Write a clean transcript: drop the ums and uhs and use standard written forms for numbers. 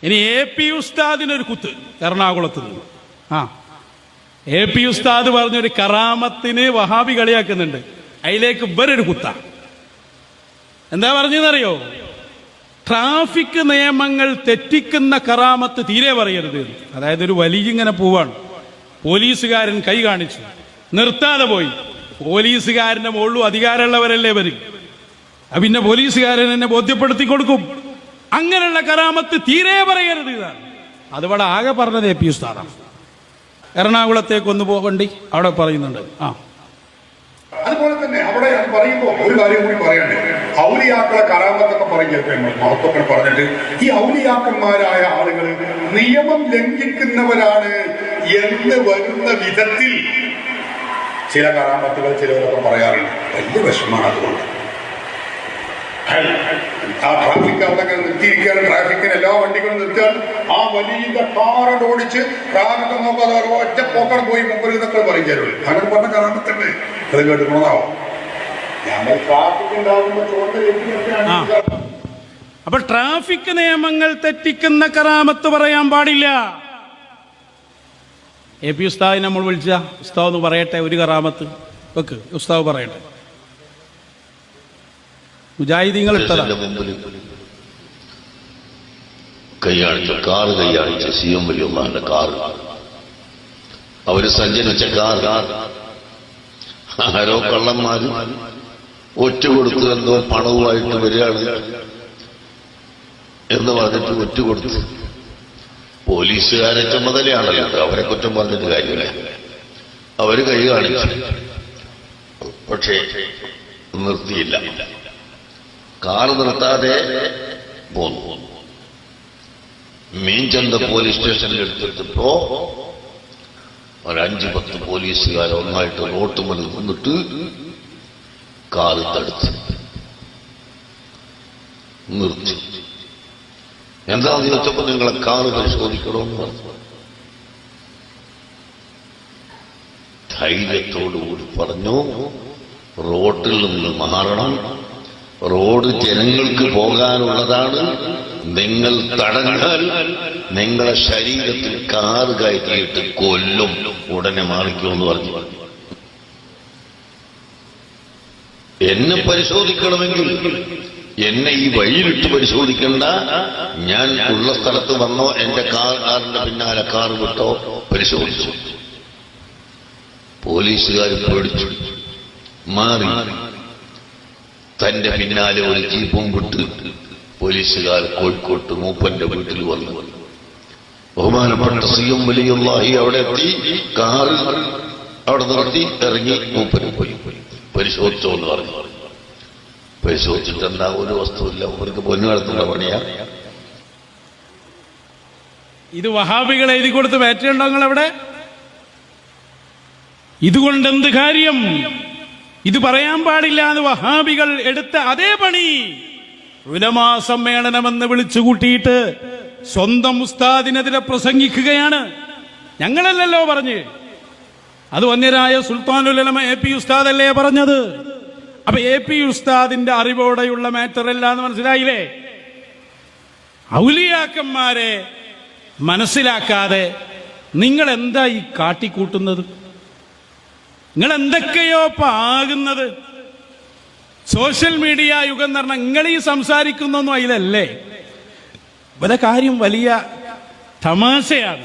ഇനി AP ഉസ്താദിനൊരു കുത്ത് എറണാകുളത്ത് നിന്ന്. AP ഉസ്താദ് പറഞ്ഞൊരു കറാമത്തിന് വഹാബി കളിയാക്കുന്നുണ്ട്. അതിലേക്ക് ഇവരൊരു കുത്ത. എന്താ പറഞ്ഞെന്നറിയോ? ട്രാഫിക് നിയമങ്ങൾ തെറ്റിക്കുന്ന കറാമത്ത് തീരെ പറയരുത്. അതായത് ഒരു വലിയ ഇങ്ങനെ പോവാണ്, പോലീസുകാരൻ കൈ കാണിച്ചു, നിർത്താതെ പോയി. പോലീസുകാരന്റെ മുകളിലും അധികാരമുള്ളവരല്ലേ വരും. പിന്നെ പോലീസുകാരൻ എന്നെ ബോധ്യപ്പെടുത്തി കൊടുക്കും. അങ്ങനെയുള്ള കറാമത്ത് തീരെ പറയരുത്. ഇതാണ് അതിവിടെ ആകെ പറഞ്ഞത് AP ഉസ്താദാണ്. എറണാകുളത്തേക്ക് ഒന്ന് പോകണ്ടി അവിടെ പറയുന്നുണ്ട്. അതുപോലെ തന്നെ അവിടെ പറയുമ്പോൾ ഒരു കാര്യം കൂടി പറയണ്ടേ, ഔലിയാക്കളെ കറാമത്തൊക്കെ പറയുമ്പോൾ മഹത്വങ്ങൾ പറഞ്ഞിട്ട് ഈ ഔലിയാക്കന്മാരായ ആളുകൾ നിയമം ലംഘിക്കുന്നവരാണ് എന്ന് വരുന്ന വിധത്തിൽ ചില കറാമത്തുകൾ ചിലവരൊക്കെ പറയാറുണ്ട്. വലിയ വിഷമാണ്. അതുകൊണ്ട് ആ ട്രാഫിക് അവിടെ നിർത്തിയിരിക്കുകയാണ്. ട്രാഫിക്കിന് എല്ലാ വണ്ടികളും നിർത്തിയാൽ ആ വലിയ കാറോട് ഓടിച്ച് ട്രാഫിക് നോക്കാതെ ഒറ്റ പോക്കർ പോയി മുമ്പിൽ ഇതൊക്കെ പറയും ചേരുള്ളൂ. അങ്ങനെ പറഞ്ഞ കറാമത്തന്നെ അത് കേട്ടുകൊണ്ടാവും. ഞങ്ങൾ ട്രാഫിക് ഉണ്ടാകുമ്പോൾ അപ്പൊ ട്രാഫിക് നിയമങ്ങൾ തെറ്റിക്കുന്ന കറാമത്ത് പറയാൻ പാടില്ല. AP ഉസ്താദിനെ നമ്മൾ വിളിച്ച ഉസ്താദ് ഒന്ന് പറയട്ടെ, ഒരു കറാമത്ത് വെക്ക്, ഉസ്താദ് പറയട്ടെ. മുജാഹിദീങ്ങൾ ഇട്ടതാണ്. കൈയാണിച്ചു കാറ് കൈയാണിച്ചു CM വലിയമ്മാന്റെ കാറ്, അവര് സഞ്ചരിച്ച കാർ ആരോ കള്ളന്മാര് ഒറ്റ കൊടുത്ത് എന്തോ പണവുമായിട്ട് വരികയാണ് എന്ന് പറഞ്ഞിട്ട് ഒറ്റ കൊടുത്ത്. പോലീസുകാരെ ചുമതലയാണല്ലോ, അവരെ കുറ്റം പറഞ്ഞിട്ട് കാര്യമില്ല. അവര് കൈ കാണിച്ചു, പക്ഷേ നിർത്തിയില്ല. കാറ് നിർത്താതെ പോന്നു. മീൻചന്ത പോലീസ് സ്റ്റേഷനിൽ എടുത്തിട്ടപ്പോ ഒരു 5-10 പോലീസുകാർ ഒന്നായിട്ട് റോട്ടുമൽ നിന്നിട്ട് കാറ് തടുത്ത് നിർത്തി. എന്താണെന്ന് ചോദിച്ചപ്പോ നിങ്ങളെ കാറ് പരിശോധിക്കണമെന്ന് പറഞ്ഞു. ധൈര്യത്തോടുകൂടി പറഞ്ഞു, റോട്ടിൽ നിന്ന് മാറണം, റോഡ് ജനങ്ങൾക്ക് പോകാനുള്ളതാണ്, നിങ്ങൾ തടഞ്ഞാൽ നിങ്ങളെ ശരീരത്തിൽ കാറ് കയറ്റിയിട്ട് കൊല്ലും, ഉടനെ മാറിക്കുമെന്ന് പറഞ്ഞു. എന്നെ പരിശോധിക്കണമെങ്കിൽ എന്നെ ഈ വഴിയിലിട്ട് പരിശോധിക്കണ്ട, ഞാൻ ഉള്ള സ്ഥലത്ത് വന്നോ, എന്റെ കാറിന്റെ പിന്നാലെ കാറ് വിട്ടോ പരിശോധിച്ചു. പോലീസുകാർ പേടിച്ചു മാറി. തന്റെ പിന്നാലെ ഒരു ജീപ്പും വിട്ട് പോലീസുകാർ കോഴിക്കോട്ട് മൂപ്പന്റെ വീട്ടിൽ വന്നു. ബഹുമാനപ്പെട്ട CM വലിയുള്ളാഹി അവിടെ എത്തി, കാറ് അവിടെ നിർത്തി, ഇറങ്ങി മൂപ്പന് പോയി. പരിശോധിച്ചോ എന്ന് പറഞ്ഞു. പരിശോധിച്ചിട്ട് എന്താ ഒരു വസ്തുവില്ല, അവർക്ക് പൊന്നു നടത്തുന്ന പണിയാ. ഇത് വഹാബികൾ എഴുതി കൊടുത്ത് മാറ്റുണ്ടോ നിങ്ങളവിടെ? ഇതുകൊണ്ട് എന്ത് കാര്യം? ഇത് പറയാൻ പാടില്ല എന്ന് വഹാബികൾ എടുത്ത അതേ പണി ഉലമാ സമ്മേളനമെന്ന് വിളിച്ചു കൂട്ടിയിട്ട് സ്വന്തം ഉസ്താദിനെതിരെ പ്രസംഗിക്കുകയാണ്. ഞങ്ങളല്ലല്ലോ പറഞ്ഞ്, അത് വന്യരായ സുൽത്താനുൽ ഉലമ AP ഉസ്താദല്ലേ പറഞ്ഞത്. അപ്പൊ AP ഉസ്താദിന്റെ അറിവോടെയുള്ള മാറ്ററല്ല എന്ന് മനസ്സിലായില്ലേ? ഔലിയാക്കന്മാരെ മനസ്സിലാക്കാതെ നിങ്ങൾ എന്താ ഈ കാട്ടിക്കൂട്ടുന്നത്? നിങ്ങൾ എന്തൊക്കെയോ ആകുന്നത്? സോഷ്യൽ മീഡിയ യുഗം എന്ന് പറഞ്ഞാൽ നിങ്ങൾ ഈ സംസാരിക്കുന്നൊന്നും അതിലല്ലേ. ഇവരെ കാര്യം വലിയ തമാശയാണ്.